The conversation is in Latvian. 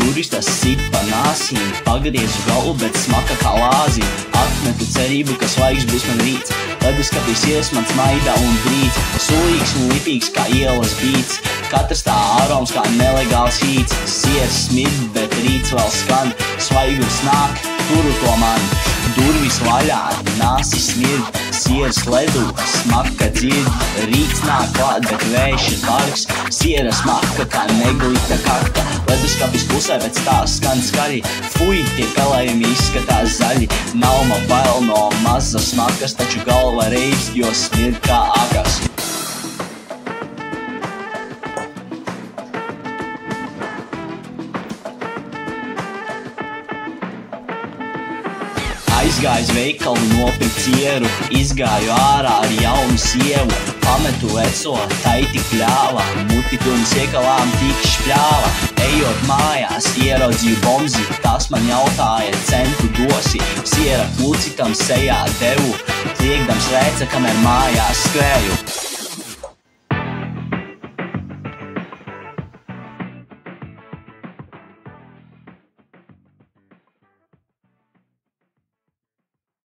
durvis tas sit pa nāsīm. Pagriezu galvu, bet smaka kā lāzī. Atmetu cerību, ka svaigs būs man rīts. Leduskapī sieras mans maida un brīts. Sulīgs un lipīgs kā ielas bīts. Katrs tā āroms kā nelegāls hīts. Sieras smird, bet rīts vēl skan. Svaigums nāk, turu to man. Durvis vaļā, nāsis smird. Sieras ledu, smaka dzird. Rīts nāk klāt, bet vējš ir bargs. Siera smaka kā neglita kakta. Leduskapis klusē, bet stāsts skan skari. Fuj, tie pelējumi izskatās zaļi. Nav man bail no maza smakas, taču galva reiz, jo smird kā akas. Aizgāju uz veikalu nopirkt cieru, izgāju ārā ar jaunu sievu. Pametu veco, tai tik ļāva, muti pilns iekalām tik špļāva. Ejot mājās, ieraudzīju bomzi, tas man jautāja, centu dosi. Siera klucitam sejā devu, kliegdams rēca, kamēr mājās skrēju.